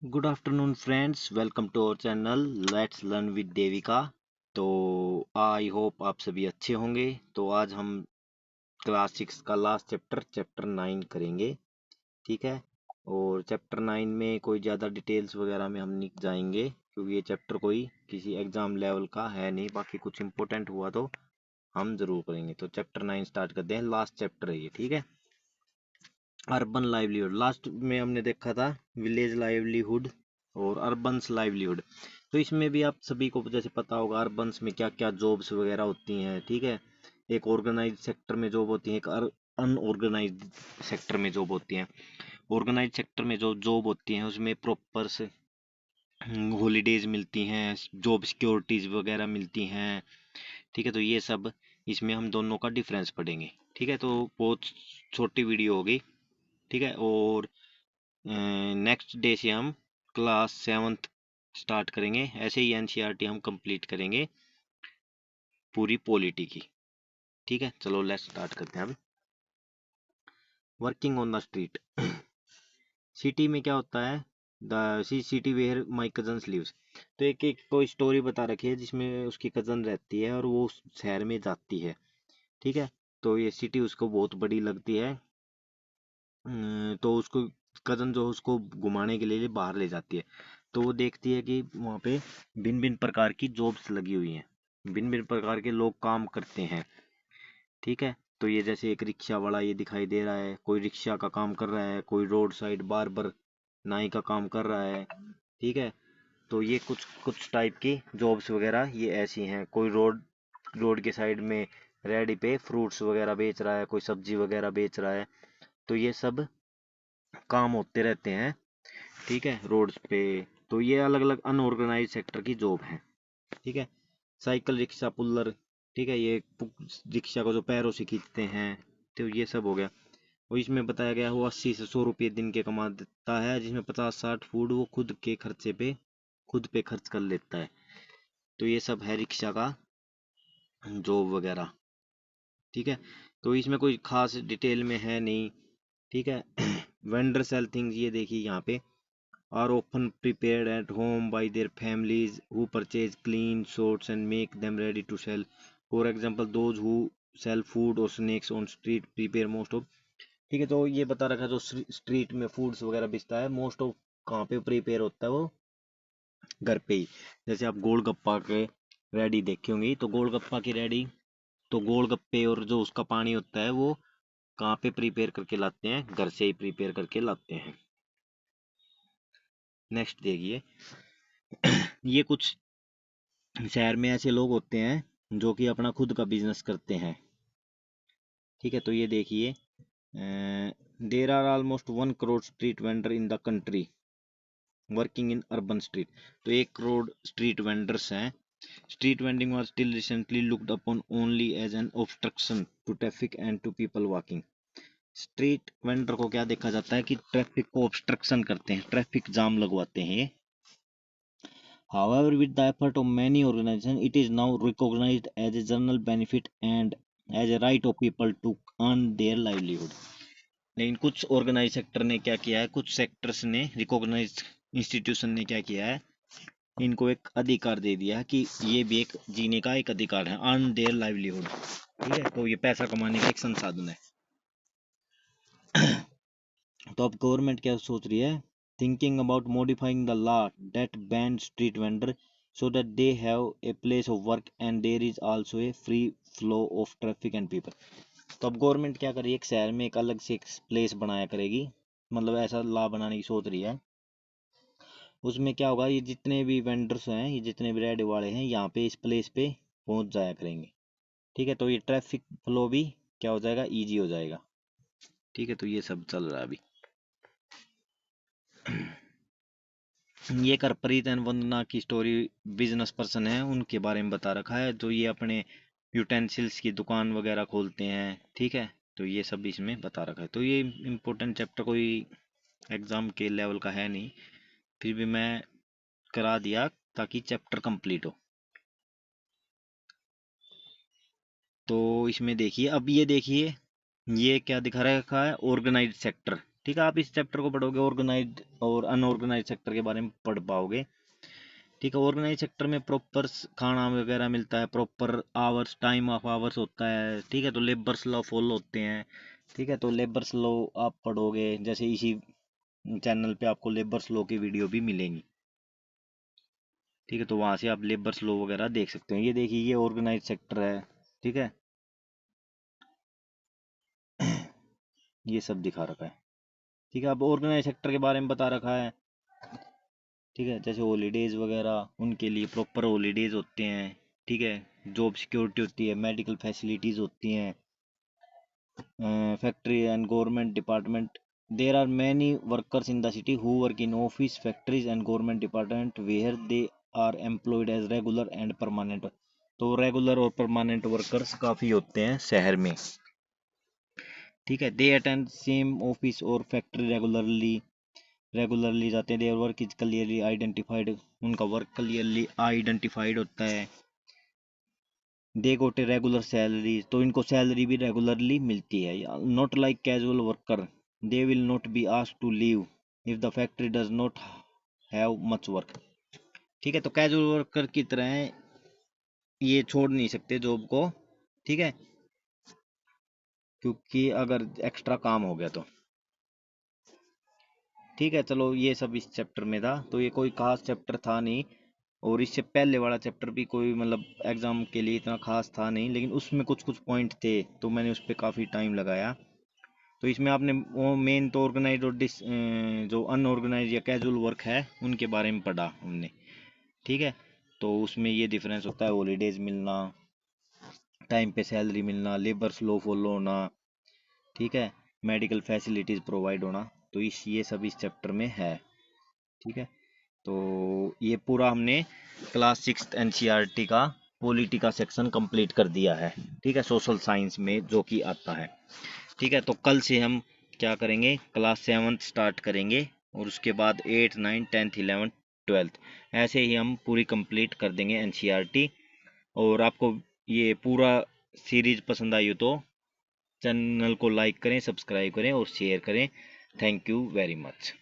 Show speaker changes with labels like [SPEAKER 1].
[SPEAKER 1] Good afternoon friends, welcome to our channel let's learn with Devika. तो I hope आप सभी अच्छे होंगे। तो आज हम क्लास 6 का लास्ट चैप्टर 9 करेंगे। ठीक है। और चैप्टर 9 में कोई ज़्यादा डिटेल्स वगैरह में हम नहीं जाएंगे, क्योंकि ये चैप्टर कोई किसी एग्जाम लेवल का है नहीं। बाकी कुछ इंपॉर्टेंट हुआ तो हम जरूर करेंगे। तो चैप्टर 9 स्टार्ट करते हैं। लास्ट चैप्टर है ये। ठीक है। अर्बन लाइवलीहुड लास्ट में हमने देखा था, विलेज लाइवलीहुड और अर्बन्स लाइवलीहुड। तो इसमें भी आप सभी को जैसे पता होगा अर्बन्स में क्या क्या जॉब्स वगैरह होती हैं। ठीक है। एक ऑर्गेनाइज सेक्टर में जॉब होती है, एक अनऑर्गेनाइज सेक्टर में जॉब होती है। ऑर्गेनाइज सेक्टर में जो जॉब होती है उसमें प्रॉपर से हॉलीडेज मिलती हैं, जॉब सिक्योरिटीज वगैरह मिलती हैं। ठीक है। तो ये सब इसमें हम दोनों का डिफरेंस पढ़ेंगे। ठीक है। तो बहुत छोटी वीडियो होगी। ठीक है। और नेक्स्ट डे से हम क्लास 7th स्टार्ट करेंगे। ऐसे ही एनसीईआरटी हम कंप्लीट करेंगे पूरी पॉलिटी की। ठीक है। चलो लेट्स स्टार्ट करते हैं अब। Working on the street. City में क्या होता है, the city where my cousins lives. तो एक एक कोई स्टोरी बता रखी है जिसमें उसकी कजन रहती है और वो उस शहर में जाती है। ठीक है। तो ये सिटी उसको बहुत बड़ी लगती है। तो उसको कजन जो उसको घुमाने के लिए बाहर ले जाती है। तो वो देखती है कि वहाँ पे भिन्न भिन्न प्रकार की जॉब्स लगी हुई हैं, भिन्न भिन्न प्रकार के लोग काम करते हैं। ठीक है। तो ये जैसे एक रिक्शा वाला ये दिखाई दे रहा है, कोई रिक्शा का काम कर रहा है, कोई रोड साइड बार्बर नाई का काम कर रहा है। ठीक है। तो ये कुछ कुछ टाइप की जॉब्स वगैरह ये ऐसी हैं। कोई रोड रोड के साइड में रेडी पे फ्रूट्स वगैरह बेच रहा है, कोई सब्जी वगैरह बेच रहा है। तो ये सब काम होते रहते हैं। ठीक है। रोड्स पे। तो ये अलग अलग अनऑर्गेनाइज सेक्टर की जॉब है। ठीक है। Cycle rickshaw puller. ठीक है। ये रिक्शा को जो पैरों से खींचते हैं। तो ये सब हो गया। और इसमें बताया गया वो 80 से 100 रुपये दिन के कमाता है, जिसमें 50-60 फूड वो खुद के खर्चे पे खुद पे खर्च कर लेता है। तो ये सब है रिक्शा का जॉब वगैरह। ठीक है। तो इसमें कोई खास डिटेल में है नहीं। ठीक है। वेंडर सेल थिंग्स, ये देखिए यहाँ पे, are often prepared at home by their families who purchase clean sorts and make them ready to sell. For example, those who sell food or snacks on street prepare most of। ठीक है। तो ये बता रखा है जो street में foods वगैरह बेचता है, मोस्ट ऑफ कहाँ पे प्रिपेयर होता है वो, घर पे ही। जैसे आप गोलगप्पा के रेडी देखी होंगी, तो गोलगप्पा की रेडी, तो गोलगप्पे और जो उसका पानी होता है वो कहाँ पे प्रिपेयर करके लाते हैं, घर से ही प्रिपेयर करके लाते हैं। नेक्स्ट देखिए। ये कुछ शहर में ऐसे लोग होते हैं जो कि अपना खुद का बिजनेस करते हैं। ठीक है। तो ये देखिए, there are almost 1 crore street vendor in the country working in urban street. तो 1 करोड़ स्ट्रीट वेंडर्स हैं। Street vending was still recently looked upon only as an obstruction to traffic and to people walking। Street vendor को क्या देखा जाता है कि traffic को obstruction करते हैं, ट्रैफिक जाम लगवाते हैं ये। However, with the effort of many organizations, it is now recognized as a general benefit and as a right of people to earn their livelihood। लेकिन कुछ ऑर्गेनाइज सेक्टर ने क्या किया है, कुछ सेक्टर्स ने, रिकॉग्नाइज इंस्टीट्यूशन ने क्या किया है, इनको एक अधिकार दे दिया है कि ये भी एक जीने का एक अधिकार है, अर्न देयर लाइवलीहुड। ठीक है। तो ये पैसा कमाने का एक संसाधन है। तो अब गवर्नमेंट क्या सोच रही है, thinking about modifying the law that ban street vendor so that they have a place of work and there is also a free flow of traffic and people. तो अब गवर्नमेंट क्या करेगी, एक शहर में एक अलग से एक प्लेस बनाया करेगी, मतलब ऐसा लॉ बनाने की सोच रही है। उसमें क्या होगा, ये जितने भी वेंडर्स हैं, ये जितने भी रेडी वाले हैं, यहाँ पे इस प्लेस पे पहुंच जाया करेंगे। ठीक है। तो ये ट्रैफिक फ्लो भी क्या हो जाएगा, इजी हो जाएगा। ठीक है। तो ये सब चल रहा है अभी। ये एक हरप्रीत एंड वंदना की स्टोरी, बिजनेस पर्सन है, उनके बारे में बता रखा है, जो ये अपने यूटेंसिल्स की दुकान वगैरह खोलते हैं। ठीक है। तो ये सब इसमें बता रखा है। तो ये इम्पोर्टेंट चैप्टर कोई एग्जाम के लेवल का है नहीं, फिर भी मैं करा दिया ताकि चैप्टर कंप्लीट हो। तो इसमें देखिए, अब ये देखिए, ये क्या दिखा रखा है, ऑर्गेनाइज सेक्टर। ठीक है, आप इस चैप्टर को पढ़ोगे ऑर्गेनाइज्ड और अनऑर्गेनाइज सेक्टर के बारे में पढ़ पाओगे। ठीक है, ऑर्गेनाइज सेक्टर में प्रॉपर खाना वगैरह मिलता है, proper hours, time of hours होता है। ठीक है, तो लेबर्स लॉ फॉलो होते हैं। ठीक है, तो लेबर्स लॉ आप पढ़ोगे, जैसे इसी चैनल पे आपको लेबर्स लॉ की वीडियो भी मिलेंगी। ठीक है, तो वहां से आप लेबर्स लॉ वगैरह देख सकते हो। ये देखिए, ये ऑर्गेनाइज सेक्टर है। ठीक है, ये सब दिखा रखा है। ठीक है, अब ऑर्गेनाइज सेक्टर के बारे में बता रखा है। ठीक है, जैसे हॉलीडेज वगैरह, उनके लिए प्रॉपर हॉलीडेज होते हैं। ठीक है, जॉब सिक्योरिटी होती है, मेडिकल फैसिलिटीज होती हैं, factory and government department. There are many workers in the city who work in office, factories and government department where they are employed as regular and permanent. तो regular और permanent workers काफ़ी होते हैं शहर में। ठीक है, दे अटेंड सेम ऑफिस और फैक्ट्री रेगुलरली जाते हैं। Their work is clearly identified, उनका वर्क क्लियरली आइडेंटिफाइड होता है। दे गोट ए रेगुलर सैलरी, तो इनको सैलरी भी रेगुलरली मिलती है। Not like casual worker, they will not be asked to leave if the factory does not have much work. ठीक है, तो कैजुअल वर्कर की तरह ये छोड़ नहीं सकते जॉब को। ठीक है, क्योंकि अगर एक्स्ट्रा काम हो गया तो। ठीक है, चलो ये सब इस चैप्टर में था, तो ये कोई खास चैप्टर था नहीं। और इससे पहले वाला चैप्टर भी कोई मतलब एग्जाम के लिए इतना खास था नहीं, लेकिन उसमें कुछ कुछ पॉइंट थे, तो मैंने उस पर काफ़ी टाइम लगाया। तो इसमें आपने वो मेन तो ऑर्गेनाइज और जो अनऑर्गेनाइज या कैजुअल वर्क है उनके बारे में पढ़ा हमने। ठीक है, तो उसमें ये डिफरेंस होता है, हॉलीडेज मिलना, टाइम पे सैलरी मिलना, लेबर्स लॉ फॉलो होना। ठीक है, मेडिकल फैसिलिटीज़ प्रोवाइड होना। तो ये सब इस चैप्टर में है। ठीक है, तो ये पूरा हमने क्लास 6 एनसीईआरटी का पॉलिटी का सेक्शन कंप्लीट कर दिया है। ठीक है, सोशल साइंस में जो कि आता है। ठीक है, तो कल से हम क्या करेंगे, क्लास 7 स्टार्ट करेंगे, और उसके बाद 8, 9, 10, 11, 12 ऐसे ही हम पूरी कंप्लीट कर देंगे एनसीईआरटी। और आपको ये पूरा सीरीज पसंद आई हो तो चैनल को लाइक करें, सब्सक्राइब करें और शेयर करें। Thank you very much.